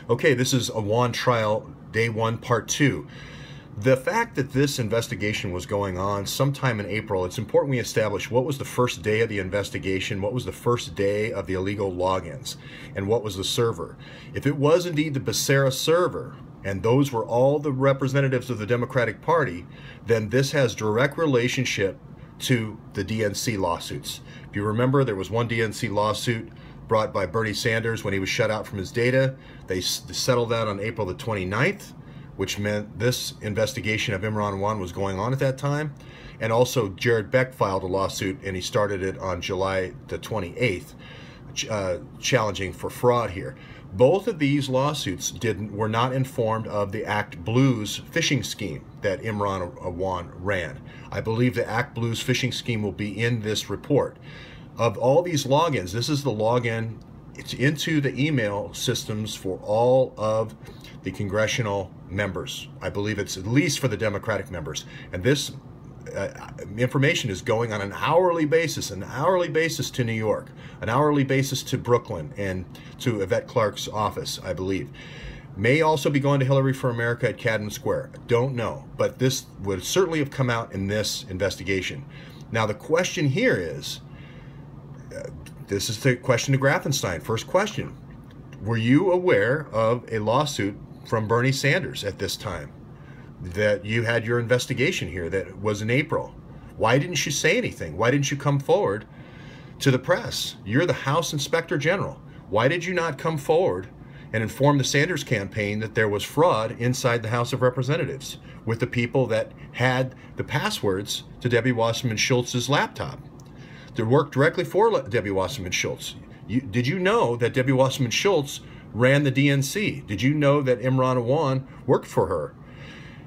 Okay, this is Awan trial, day 1, part 2. The fact that this investigation was going on sometime in April, it's important we establish what was the first day of the investigation, what was the first day of the illegal logins, and what was the server. If it was indeed the Becerra server, and those were all the representatives of the Democratic Party, then this has direct relationship to the DNC lawsuits. If you remember, there was one DNC lawsuit brought by Bernie Sanders when he was shut out from his data. They settled that on April the 29th, which meant this investigation of Imran Awan was going on at that time. And also Jared Beck filed a lawsuit, and he started it on July the 28th, challenging for fraud here. Both of these lawsuits were not informed of the Act Blues phishing scheme that Imran Awan ran. I believe the Act Blues phishing scheme will be in this report. Of all these logins, this is the login. It's into the email systems for all of the congressional members. I believe it's at least for the Democratic members. And this information is going on an hourly basis to New York, an hourly basis to Brooklyn, and to Yvette Clarke's office, I believe. May also be going to Hillary for America at Cadden Square. Don't know, but this would certainly have come out in this investigation. Now the question here is, this is the question to Grafenstine. First question, were you aware of a lawsuit from Bernie Sanders at this time? That you had your investigation here that was in April. Why didn't you say anything? Why didn't you come forward to the press? You're the House Inspector General. Why did you not come forward and inform the Sanders campaign that there was fraud inside the House of Representatives with the people that had the passwords to Debbie Wasserman Schultz's laptop that worked directly for Debbie Wasserman Schultz? Did you know that Debbie Wasserman Schultz ran the DNC? Did you know that Imran Awan worked for her?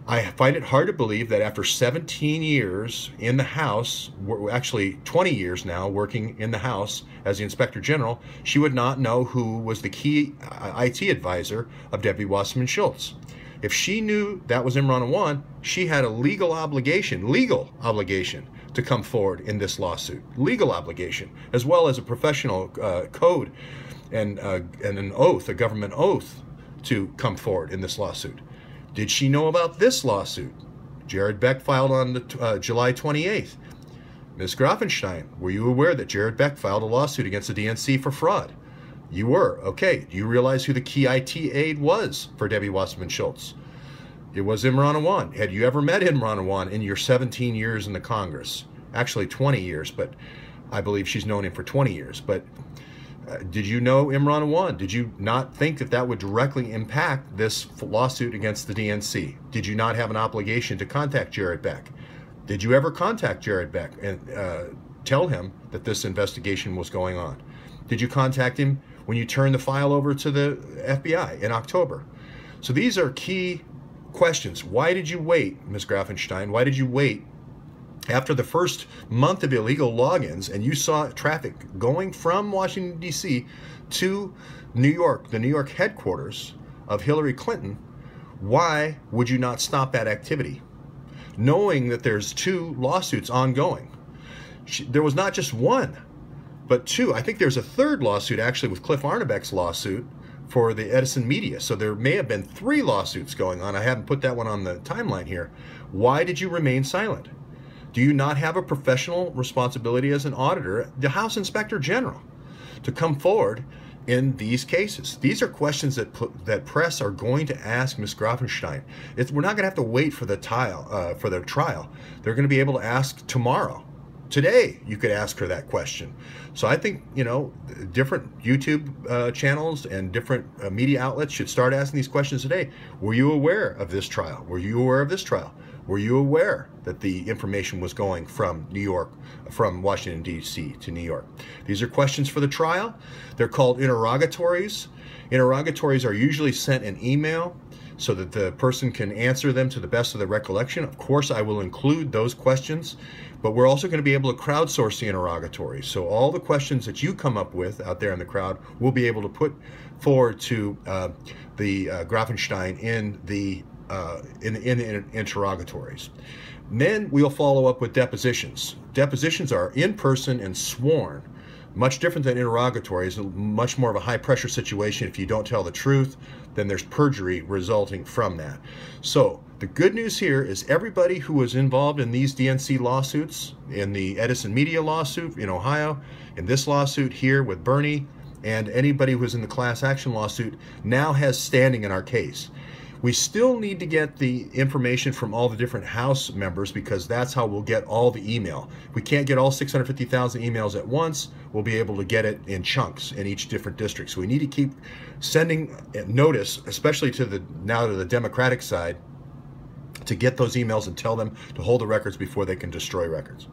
I find it hard to believe that after 17 years in the House, actually 20 years now working in the House as the Inspector General, she would not know who was the key IT advisor of Debbie Wasserman Schultz. If she knew that was Imran Awan, she had a legal obligation to come forward in this lawsuit. Legal obligation, as well as a professional code and an oath, a government oath, to come forward in this lawsuit. Did she know about this lawsuit? Jared Beck filed on the July 28th. Ms. Grafenstine, were you aware that Jared Beck filed a lawsuit against the DNC for fraud? You were. Okay. Do you realize who the key IT aide was for Debbie Wasserman Schultz? It was Imran Awan. Had you ever met Imran Awan in your 17 years in the Congress? Actually 20 years, but I believe she's known him for 20 years. But did you know Imran Awan? Did you not think that that would directly impact this lawsuit against the DNC? Did you not have an obligation to contact Jared Beck? Did you ever contact Jared Beck and tell him that this investigation was going on? Did you contact him when you turned the file over to the FBI in October? So these are key questions. Why did you wait, Ms. Grafenstine? Why did you wait after the first month of illegal logins and you saw traffic going from Washington, D.C. to New York, the New York headquarters of Hillary Clinton? Why would you not stop that activity? Knowing that there's 2 lawsuits ongoing. There was not just one, but 2. I think there's a 3rd lawsuit actually with Cliff Arnebeck's lawsuit for the Edison Media. So there may have been 3 lawsuits going on. I haven't put that one on the timeline here. Why did you remain silent? Do you not have a professional responsibility as an auditor, the House Inspector General, to come forward in these cases? These are questions that press are going to ask Ms. Grafenstine. We're not going to have to wait for the trial. They're going to be able to ask tomorrow. Today, you could ask her that question. So I think, you know, different YouTube channels and different media outlets should start asking these questions today. Were you aware of this trial? Were you aware of this trial? Were you aware that the information was going from New York, from Washington, D.C. to New York? These are questions for the trial. They're called interrogatories. Interrogatories are usually sent in email so that the person can answer them to the best of their recollection. Of course, I will include those questions, but we're also going to be able to crowdsource the interrogatories. So all the questions that you come up with out there in the crowd, we'll be able to put forward to the Grafenstine in the interrogatories. Then we'll follow up with depositions. Depositions are in person and sworn. Much different than interrogatories, much more of a high pressure situation. If you don't tell the truth, then there's perjury resulting from that. So the good news here is everybody who was involved in these DNC lawsuits, in the Edison Media lawsuit in Ohio, in this lawsuit here with Bernie, and anybody who was in the class action lawsuit now has standing in our case. We still need to get the information from all the different House members because that's how we'll get all the email. If we can't get all 650,000 emails at once, we'll be able to get it in chunks in each different district. So we need to keep sending notice, especially to the Democratic side, to get those emails and tell them to hold the records before they can destroy records.